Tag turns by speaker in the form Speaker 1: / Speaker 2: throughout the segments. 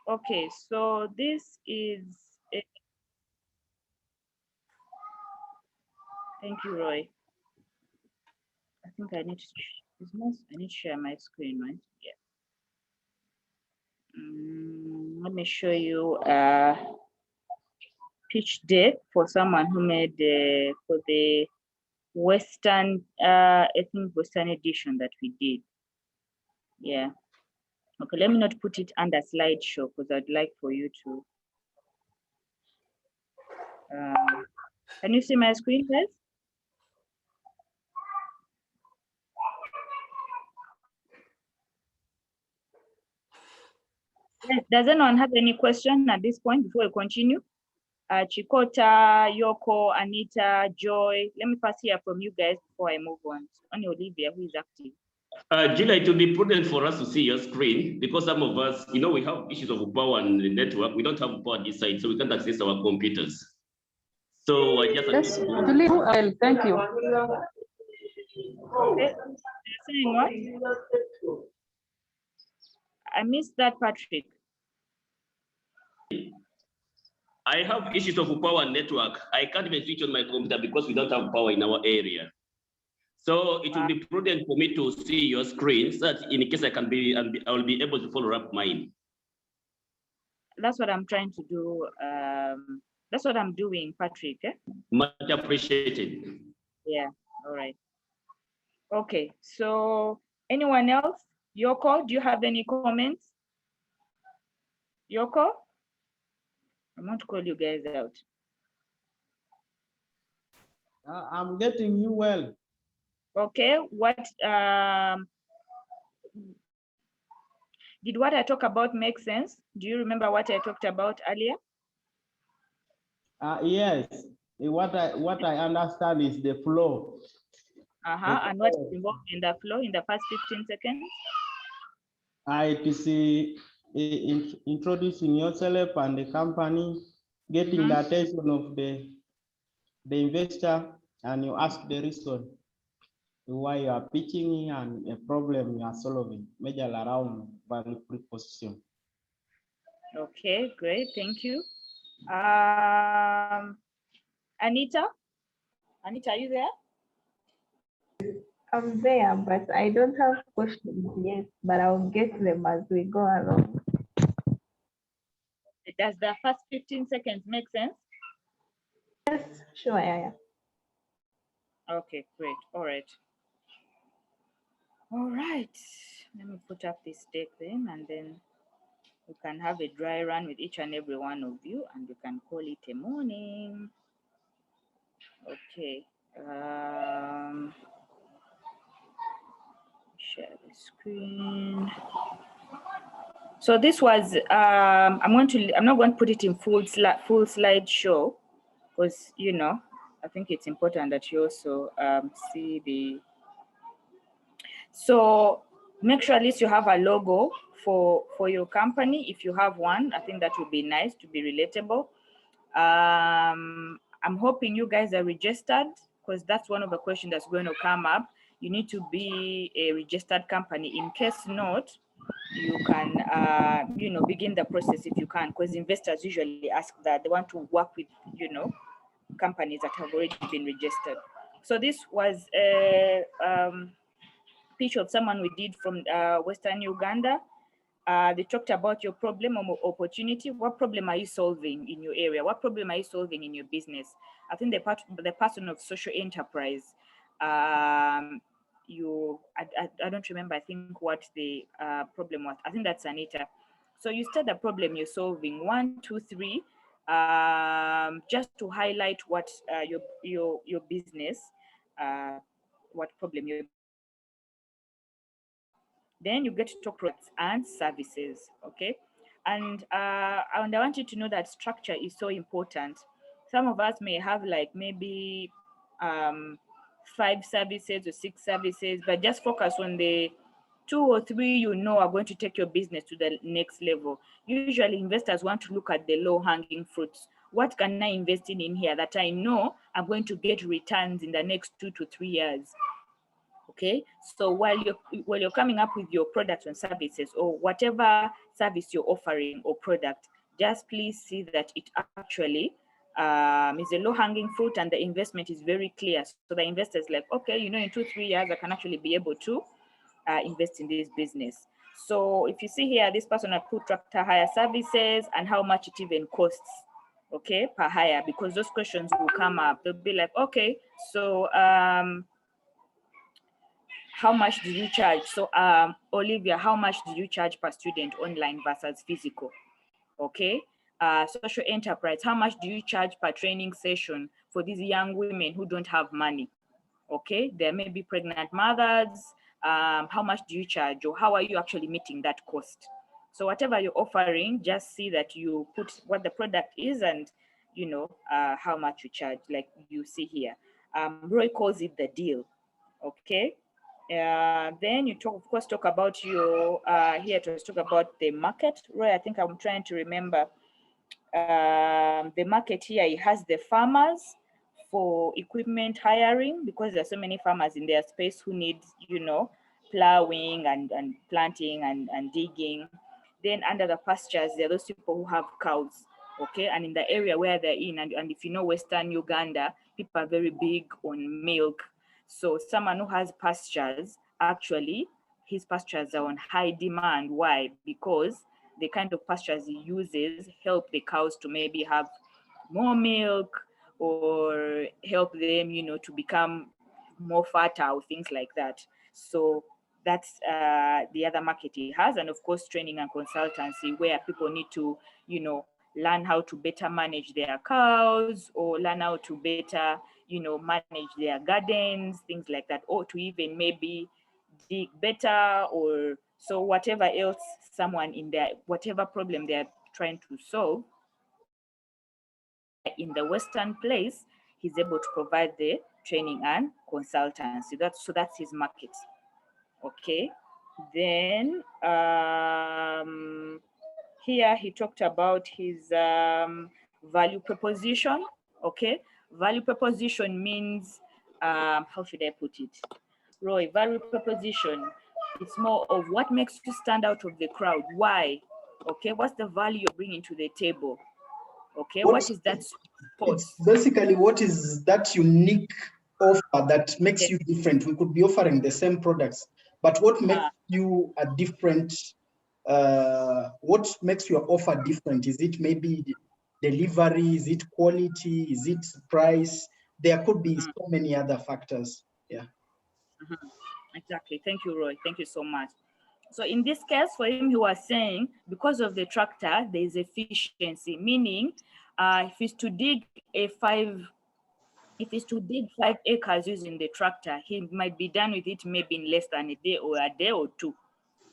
Speaker 1: Okay, so this is thank you, Roy. I think I need to share my screen, right? Yeah. Let me show you pitch deck for someone who made for the Western, I think Western edition that we did. Yeah. Okay, let me not put it under slideshow because I'd like for you to. Can you see my screen, guys? Yes. Does anyone have any question at this point before we continue? Chikota, Yoko, Anita, Joy. Let me first hear from you guys before I move on. Only Olivia, who is active.
Speaker 2: Julia, it will be prudent for us to see your screen because some of us, we have issues of power and the network. We don't have power this side, so we can't access our computers. So I just
Speaker 3: yes, well, thank you.
Speaker 1: Okay. You're saying what? I missed that, Patrick.
Speaker 2: I have issues of power and network. I can't even switch on my computer because we don't have power in our area. So it will be prudent for me to see your screen so that in case I will be able to follow up mine.
Speaker 1: That's what I'm trying to do. That's what I'm doing, Patrick. Eh?
Speaker 2: Much appreciated.
Speaker 1: Yeah, all right. Okay, so anyone else? Yoko, do you have any comments? Yoko? I want to call you guys out.
Speaker 4: I'm getting you well.
Speaker 1: Okay, did what I talk about make sense? Do you remember what I talked about earlier?
Speaker 4: Yes, what I understand is the flow.
Speaker 1: And what is involved in the flow in the first 15 seconds?
Speaker 4: It is introducing yourself and the company, getting the attention of the investor, and you ask the reason why you are pitching and a problem you are solving, major around value proposition.
Speaker 1: Okay, great, thank you. Anita, are you there?
Speaker 5: I'm there, but I don't have questions yet, but I'll get them as we go along.
Speaker 1: Does the first 15 seconds make sense?
Speaker 5: Yes, sure, yeah.
Speaker 1: Okay, great, all right. All right, let me put up this deck then, and then we can have a dry run with each and every one of you, and we can call it a morning. Okay. Share the screen. So this was I'm not going to put it in full slideshow because I think it's important that you also see the. So make sure at least you have a logo for your company. If you have one, I think that would be nice to be relatable. I'm hoping you guys are registered because that's one of the questions that's going to come up. You need to be a registered company. In case not, you can begin the process if you can, because investors usually ask that. They want to work with companies that have already been registered. So this was a pitch of someone we did from Western Uganda. They talked about your problem or opportunity. What problem are you solving in your area? What problem are you solving in your business? I think the person of social enterprise, I don't remember, I think what the problem was. I think that's Anita. So you start the problem you're solving, 1, 2, 3, just to highlight what your business, what problem you're. Then you get to talk products and services, okay? And I want you to know that structure is so important. Some of us may have like maybe 5 services or 6 services, but just focus on the 2 or 3 are going to take your business to the next level. Usually investors want to look at the low-hanging fruits. What can I invest in here that I know I'm going to get returns in the next 2 to 3 years? Okay, so while you're coming up with your products and services, or whatever service you're offering or product, just please see that it actually is a low-hanging fruit and the investment is very clear. So the investor is like, okay, you know, in 2-3 years, I can actually be able to invest in this business. So if you see here, this person had put tractor hire services and how much it even costs, okay, per hire, because those questions will come up. They'll be like, okay, so how much do you charge? So Olivia, how much do you charge per student online versus physical? Okay. Social enterprise, how much do you charge per training session for these young women who don't have money? Okay, there may be pregnant mothers. How much do you charge, or how are you actually meeting that cost? So whatever you're offering, just see that you put what the product is and, you know, how much you charge, like you see here. Roy calls it the deal. Okay. Then you talk, of course, talk about your here to talk about the market. Roy, I think I'm trying to remember the market here. It has the farmers for equipment hiring, because there's so many farmers in their space who need, you know, plowing and planting and digging. Then under the pastures, there are those people who have cows. Okay, and in the area where they're in, and if you know Western Uganda, people are very big on milk. So someone who has pastures, actually, his pastures are on high demand. Why? Because the kind of pastures he uses help the cows to maybe have more milk, or help them, you know, to become more fertile, things like that. So that's the other market he has. And of course, training and consultancy, where people need to, you know, learn how to better manage their cows, or learn how to better, you know, manage their gardens, things like that, or to even maybe dig better, or so whatever else someone in their, whatever problem they're trying to solve in the Western place, he's able to provide the training and consultancy. That's his market. Okay. Then here he talked about his value proposition. Okay. Value proposition means, how should I put it? Roy, value proposition, it's more of what makes you stand out of the crowd. Why? Okay, what's the value you're bringing to the table? Okay, what is that spot?
Speaker 6: It's basically what is that unique offer that makes you different. We could be offering the same products, but what makes you a different, what makes your offer different? Is it maybe delivery? Is it quality? Is it price? There could be so many other factors. Yeah.
Speaker 1: Exactly. Thank you, Roy. Thank you so much. So in this case, for him, he was saying, because of the tractor, there is efficiency, meaning if it's to dig 5 acres using the tractor, he might be done with it maybe in less than a day or two.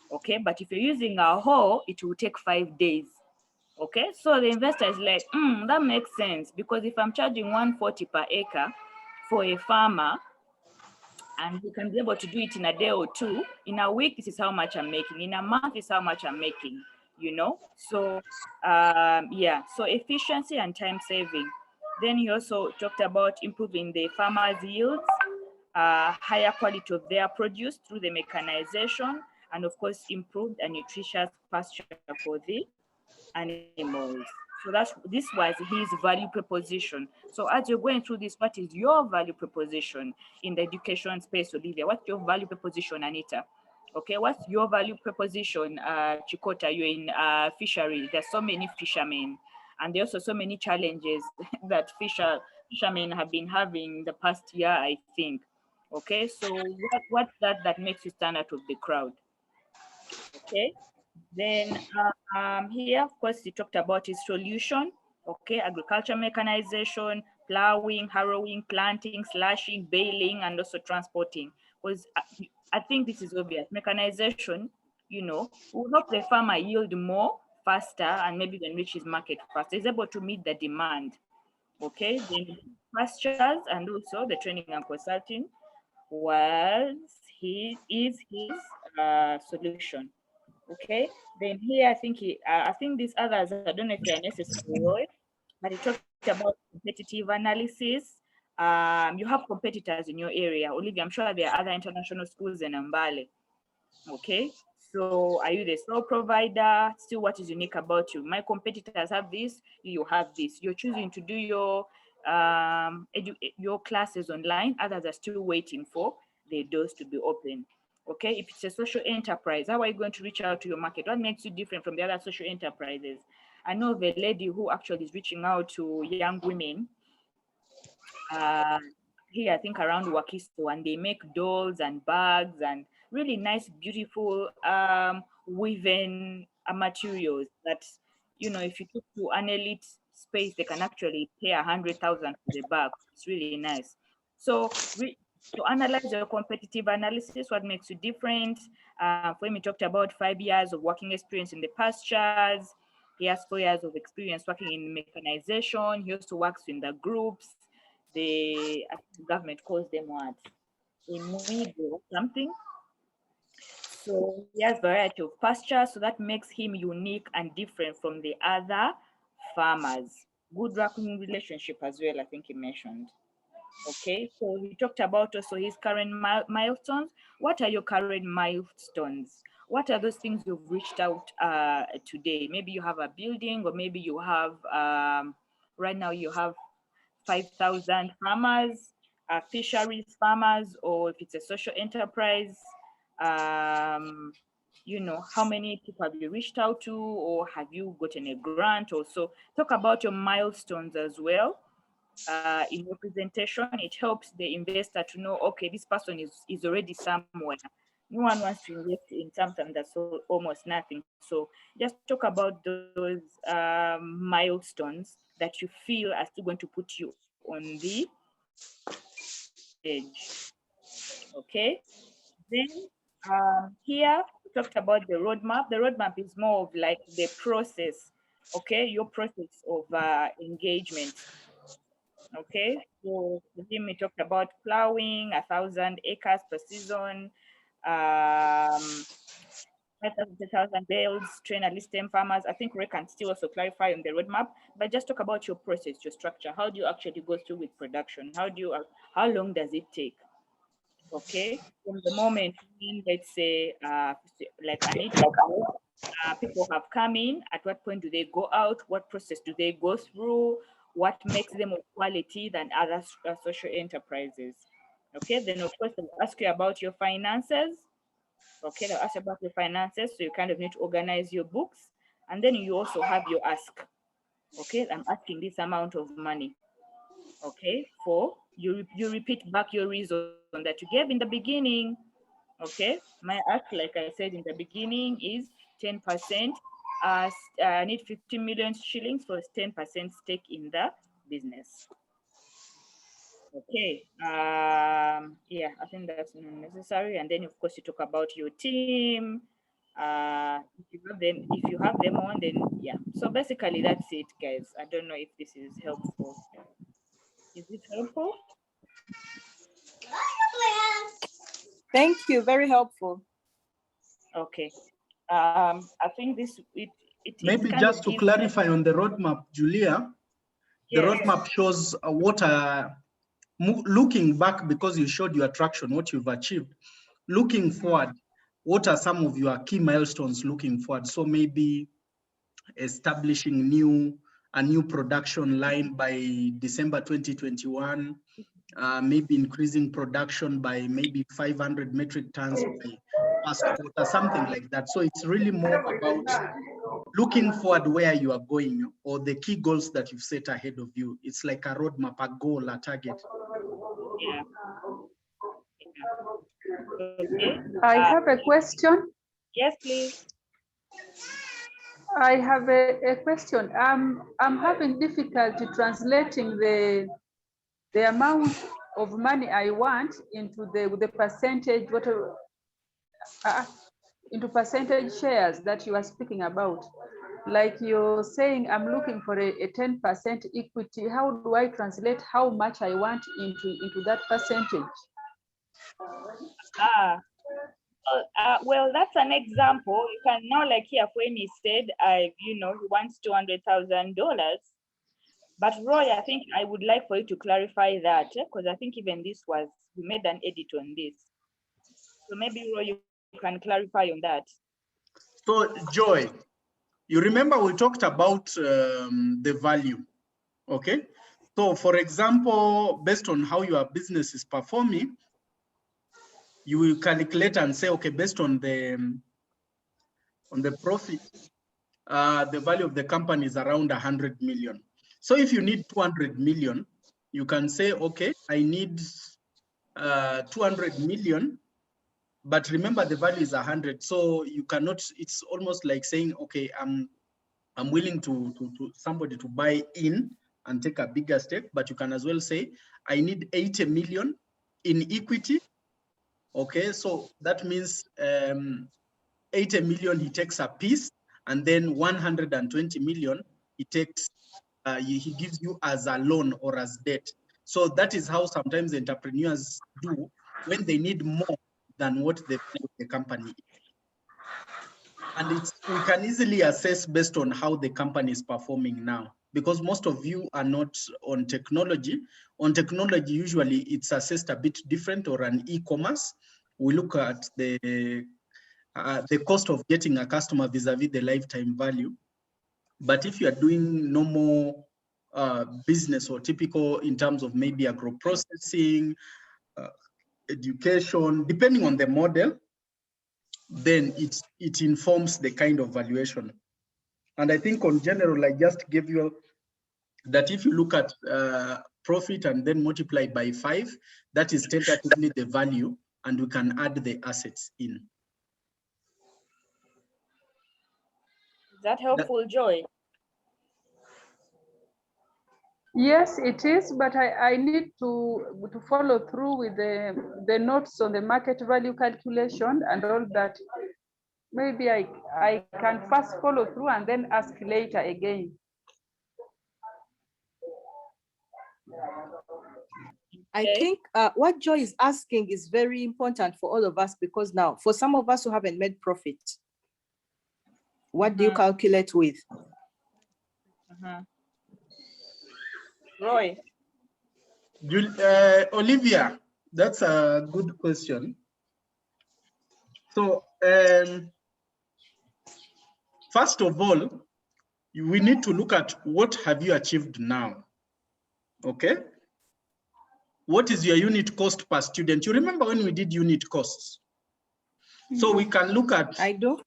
Speaker 1: Okay, but if you're using a hoe, it will take 5 days. Okay, so the investor is like, that makes sense, because if I'm charging 140 per acre for a farmer, and you can be able to do it in a day or two, in a week, this is how much I'm making. In a month, this is how much I'm making, you know? So, yeah, so efficiency and time saving. Then he also talked about improving the farmers' yields, higher quality of their produce through the mechanization, and of course, improved and nutritious pasture for the animals. So this was his value proposition. So as you're going through this, what is your value proposition in the education space, Olivia? What's your value proposition, Anita? Okay, what's your value proposition, Chikota? You're in fishery. There's so many fishermen, and there's also so many challenges that fishermen have been having the past year, I think. Okay, so what's that makes you stand out of the crowd? Okay. Then here, of course, he talked about his solution. Okay, agriculture mechanization, plowing, harrowing, planting, slashing, baling, and also transporting. Because I think this is obvious. Mechanization, you know, will help the farmer yield more faster and maybe then reach his market faster. He's able to meet the demand. Okay, then pastures and also the training and consulting is his solution. Okay, then here I think these others, I don't know if they are necessary, Roy, but he talked about competitive analysis, You have competitors in your area. Olivia, I'm sure there are other international schools in Mbale. Okay, so are you the sole provider? Still, what is unique about you? My competitors have this, you have this. You're choosing to do your classes online. Others are still waiting for the doors to be open. Okay, if it's a social enterprise, how are you going to reach out to your market? What makes you different from the other social enterprises? I know of a lady who actually is reaching out to young women here, I think around Wakiso, and they make dolls and bags and really nice, beautiful woven materials that, you know, if you took to an elite space, they can actually pay 100,000 for the bag. It's really nice. So to analyze your competitive analysis, what makes you different? For him, he talked about 5 years of working experience in the pastures. He has 4 years of experience working in mechanization. He also works in the groups. I think the government calls them what? Amigo or something. So he has variety of pasture, so that makes him unique and different from the other farmers. Good working relationship as well, I think he mentioned. Okay, so he talked about also his current milestones. What are your current milestones? What are those things you've reached out today? Maybe you have a building, or maybe you have, right now you have 5,000 farmers, fisheries farmers, or if it's a social enterprise, you know, how many people have you reached out to, or have you gotten a grant? Also, talk about your milestones as well. In your presentation, it helps the investor to know, okay, this person is already somewhere. No one wants to invest in something that's almost nothing. So just talk about those milestones that you feel are still going to put you on the edge. Okay. Then here we talked about the roadmap. The roadmap is more of like the process. Okay, your process of engagement. Okay, so with him we talked about plowing 1,000 acres per season, 5,000 bales, train at least 10 farmers. I think Ray can still also clarify on the roadmap, but just talk about your process, your structure. How do you actually go through with production? How long does it take? Okay, from the moment when, let's say, like people have come in, at what point do they go out? What process do they go through? What makes them of quality than other social enterprises? Okay, then of course they'll ask you about your finances. Okay, they'll ask about your finances, so you kind of need to organize your books, and then you also have your ask. Okay, I'm asking this amount of money. Okay, for you repeat back your reason that you gave in the beginning. Okay, my ask, like I said in the beginning, is 10%. I need 15 million shillings for 10% stake in the business. Okay, yeah, I think that's necessary. And then of course you talk about your team. If you have them on, then yeah. So basically that's it, guys. I don't know if this is helpful. Is it helpful?
Speaker 7: Thank you, very helpful.
Speaker 1: Okay. I think
Speaker 6: maybe just to clarify on the roadmap, Julia, the roadmap shows what looking back, because you showed your traction, what you've achieved. Looking forward, what are some of your key milestones looking forward? So maybe establishing a new production line by December 2021, maybe increasing production by maybe 500 metric tons by first quarter, something like that. So it's really more about looking forward where you are going, or the key goals that you've set ahead of you. It's like a roadmap, a goal, a target.
Speaker 1: Yeah. Okay.
Speaker 3: I have a question.
Speaker 1: Yes, please.
Speaker 3: I have a question. I'm having difficulty translating the amount of money I want into the percentage, whatever, into percentage shares that you are speaking about. Like you're saying, I'm looking for a 10% equity. How do I translate how much I want into that percentage?
Speaker 1: Well, that's an example. You can now, like here, when he said, he wants $200,000. But Roy, I think I would like for you to clarify that, because I think even this was, we made an edit on this. So maybe Roy, you can clarify on that.
Speaker 6: So Joy, you remember we talked about the value, okay? So for example, based on how your business is performing, you will calculate and say, okay, based on the profit, the value of the company is around 100 million. So if you need 200 million, you can say, okay, I need 200 million, but remember the value is 100. So you cannot, it's almost like saying, okay, I'm willing to somebody to buy in and take a bigger stake, but you can as well say, I need 80 million in equity. Okay, so that means 80 million he takes a piece, and then 120 million he takes, he gives you as a loan or as debt. So that is how sometimes entrepreneurs do when they need more than what the value of the company is. And we can easily assess based on how the company is performing now, because most of you are not on technology. On technology, usually it's assessed a bit different, or an e-commerce. We look at the cost of getting a customer vis-a-vis the lifetime value. But if you are doing normal business or typical in terms of maybe agro-processing, education, depending on the model, then it informs the kind of valuation. And I think on general, I just gave you that if you look at profit and then multiply by 5, that is tentatively the value, and we can add the assets in.
Speaker 1: Is that helpful, Joy?
Speaker 3: Yes, it is, but I need to follow through with the notes on the market value calculation and all that. Maybe I can first follow through and then ask later again.
Speaker 7: I think what Joy is asking is very important for all of us, because now for some of us who haven't made profit, what do you calculate with?
Speaker 1: Roy.
Speaker 6: Olivia, that's a good question. So first of all, we need to look at what have you achieved now, okay? What is your unit cost per student? You remember when we did unit costs? So we can look at—
Speaker 7: I do.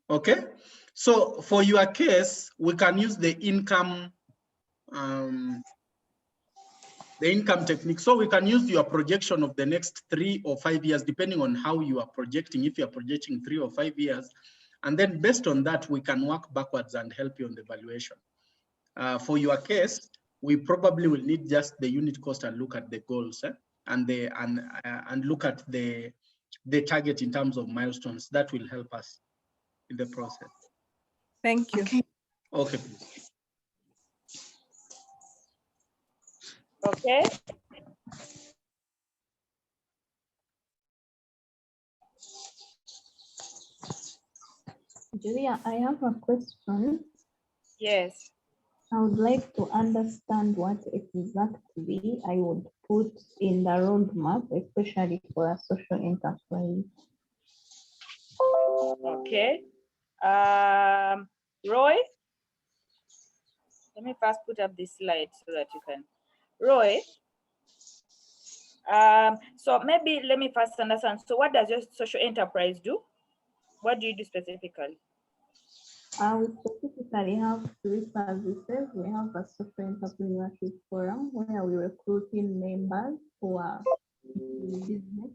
Speaker 6: Okay, so for your case, we can use the income technique. So we can use your projection of the next 3 or 5 years, depending on how you are projecting, if you are projecting 3 or 5 years. And then based on that, we can work backwards and help you on the valuation. For your case, we probably will need just the unit cost and look at the goals, and look at the target in terms of milestones. That will help us in the process.
Speaker 7: Thank you.
Speaker 6: Okay.
Speaker 1: Okay.
Speaker 5: Julia, I have a question.
Speaker 1: Yes.
Speaker 5: I would like to understand what exactly I would put in the roadmap, especially for a social enterprise.
Speaker 1: Okay. Roy, let me first put up this slide so that you can. Roy, so maybe let me first understand. So what does your social enterprise do? What do you do specifically?
Speaker 5: We specifically have 3 services. We have a social entrepreneurship forum where we recruit in members who are in business.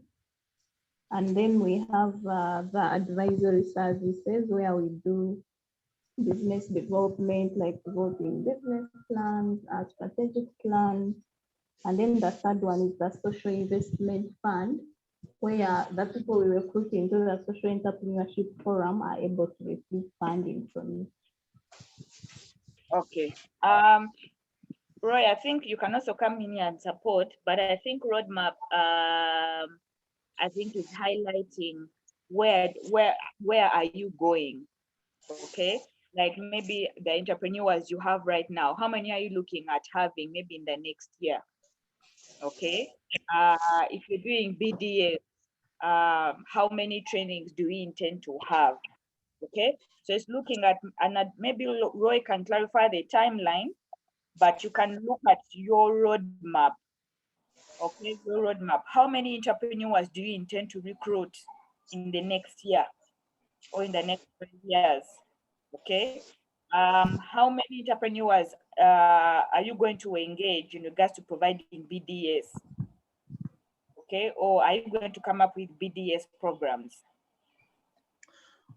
Speaker 5: And then we have the advisory services where we do business development, like developing business plans, strategic plans. And then the third one is the social investment fund, where the people we recruit into the social entrepreneurship forum are able to receive funding from you.
Speaker 1: Okay. Roy, I think you can also come in here and support, but I think roadmap, I think is highlighting where are you going, okay? like maybe the entrepreneurs you have right now, how many are you looking at having maybe in the next year? Okay. If you're doing BDS, how many trainings do we intend to have? Okay. So it's looking at, and maybe Roy can clarify the timeline, but you can look at your roadmap. Okay, your roadmap. How many entrepreneurs do you intend to recruit in the next year or in the next 3 years? Okay. How many entrepreneurs are you going to engage in regards to providing BDS? Okay, or are you going to come up with BDS programs?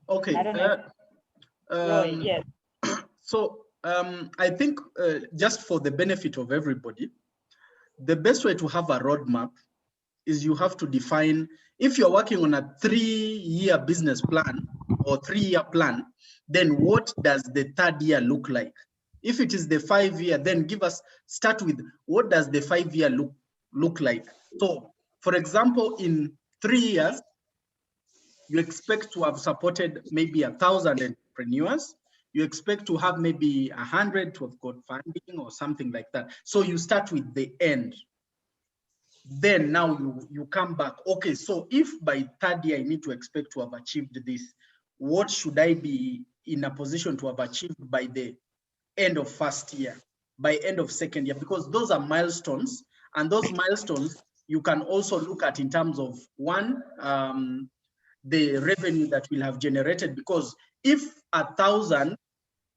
Speaker 6: Okay.
Speaker 1: I don't know. Roy, yes.
Speaker 6: So I think just for the benefit of everybody, the best way to have a roadmap is you have to define, if you're working on a 3-year business plan or 3-year plan, then what does the 3rd year look like? If it is the 5-year, then start with what does the 5-year look like? So for example, in 3 years, you expect to have supported maybe 1,000 entrepreneurs. You expect to have maybe 100 to have got funding or something like that. So you start with the end. Then now you come back. Okay, so if by 3rd year I need to expect to have achieved this, what should I be in a position to have achieved by the end of 1st year, by end of 2nd year? Because those are milestones, and those milestones you can also look at in terms of one, the revenue that will have generated, because if 1,000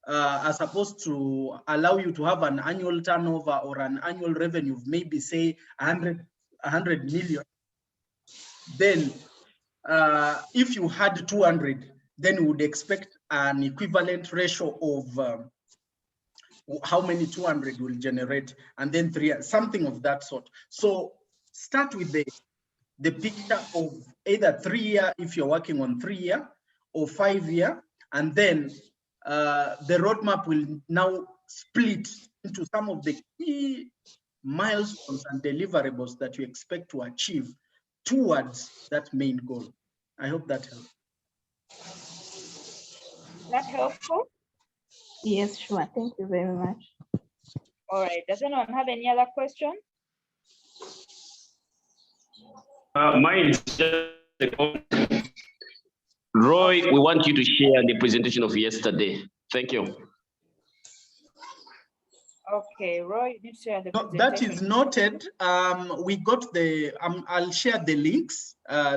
Speaker 6: are supposed to allow you to have an annual turnover or an annual revenue of maybe say 100 million, then if you had 200, then you would expect an equivalent ratio of how many 200 will generate, and then 3, something of that sort. So start with the picture of either 3-year, if you're working on 3-year, or 5-year, and then the roadmap will now split into some of the key milestones and deliverables that you expect to achieve towards that main goal. I hope that helps.
Speaker 1: That helpful?
Speaker 5: Yes, sure. Thank you very much.
Speaker 1: All right. Does anyone have any other question?
Speaker 2: Mine is just a comment. Roy, we want you to share the presentation of yesterday. Thank you.
Speaker 1: Okay, Roy, you need to share the presentation.
Speaker 6: That is noted. We got the, I'll share the links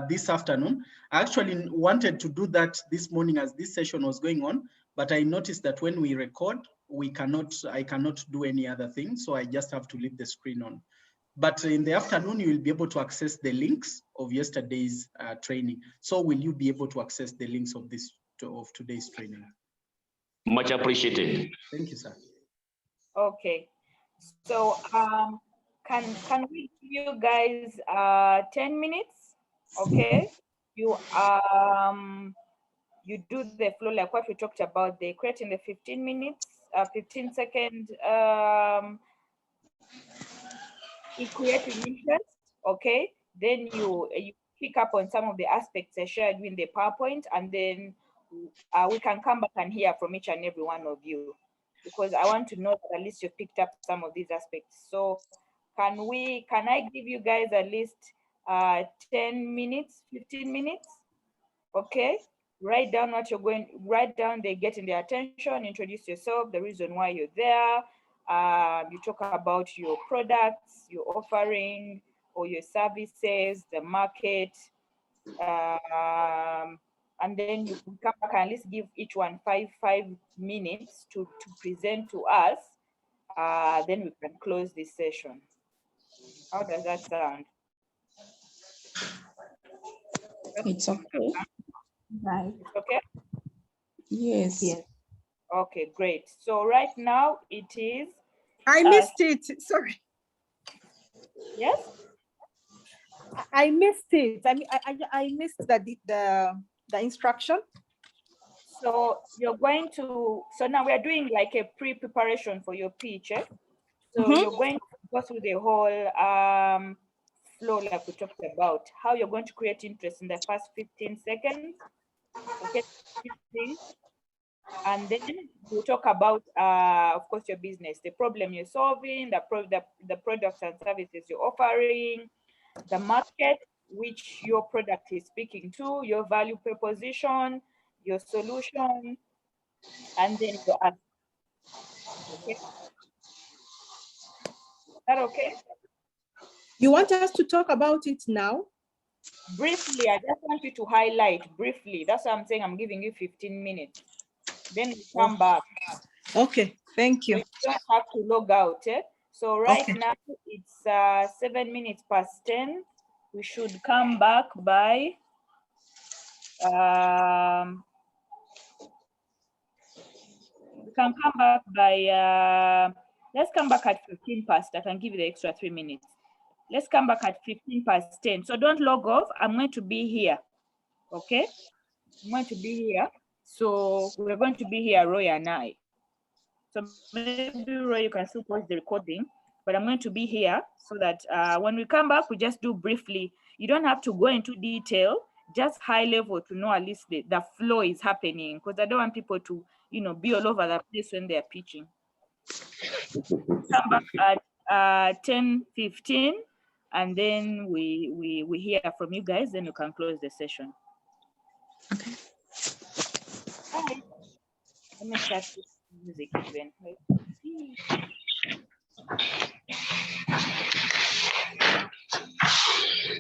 Speaker 6: this afternoon. I actually wanted to do that this morning as this session was going on, but I noticed that when we record, I cannot do any other thing. So I just have to leave the screen on. But in the afternoon, you will be able to access the links of yesterday's training. So will you be able to access the links of today's training?
Speaker 2: Much appreciated.
Speaker 6: Thank you, sir.
Speaker 1: Okay, so can we give you guys 10 minutes? Okay, you do the flow like what we talked about, the creating the 15 minutes, 15-second creating interest. Okay, then you pick up on some of the aspects I shared in the PowerPoint, and then we can come back and hear from each and every one of you, because I want to know that at least you've picked up some of these aspects. So can I give you guys at least 10 minutes, 15 minutes? Okay, write down what you're write down, they getting their attention, introduce yourself, the reason why you're there. You talk about your products, your offering, or your services, the market, and then you can come back and at least give each one five minutes to present to us. Then we can close this session. How does that sound?
Speaker 8: It's okay.
Speaker 5: Right.
Speaker 1: Okay.
Speaker 8: Yes.
Speaker 5: Yes.
Speaker 1: Okay, great. So right now it is.
Speaker 7: I missed it. Sorry.
Speaker 1: Yes.
Speaker 7: I missed it. I missed the instruction.
Speaker 1: So you're going to. So now we are doing like a pre-preparation for your pitch. Eh? So you're going to go through the whole flow like we talked about. How you're going to create interest in the first 15 seconds. Okay. 15. And then we'll talk about, of course, your business, the problem you're solving, the products and services you're offering, the market which your product is speaking to, your value proposition, your solution, and then your ask. Okay. Is that okay?
Speaker 7: You want us to talk about it now?
Speaker 1: Briefly, I just want you to highlight briefly. That's why I'm saying I'm giving you 15 minutes. Then we come back.
Speaker 7: Okay, thank you.
Speaker 1: So you don't have to log out. Eh? So right
Speaker 7: Okay.
Speaker 1: now it's 7 minutes past 10. We should come back by we can come back by let's come back at 15 past. I can give you the extra 3 minutes. Let's come back at 15 past 10. So don't log off. I'm going to be here. Okay? I'm going to be here. So we're going to be here, Roy and I. So maybe Roy, you can still pause the recording, but I'm going to be here so that when we come back, we just do briefly. You don't have to go into detail, just high level to know at least the flow is happening, because I don't want people to, be all over the place when they're pitching. Come back at 10:15, and then we hear from you guys, then you can close the session.
Speaker 8: Okay.
Speaker 1: Bye. Let me start with music even.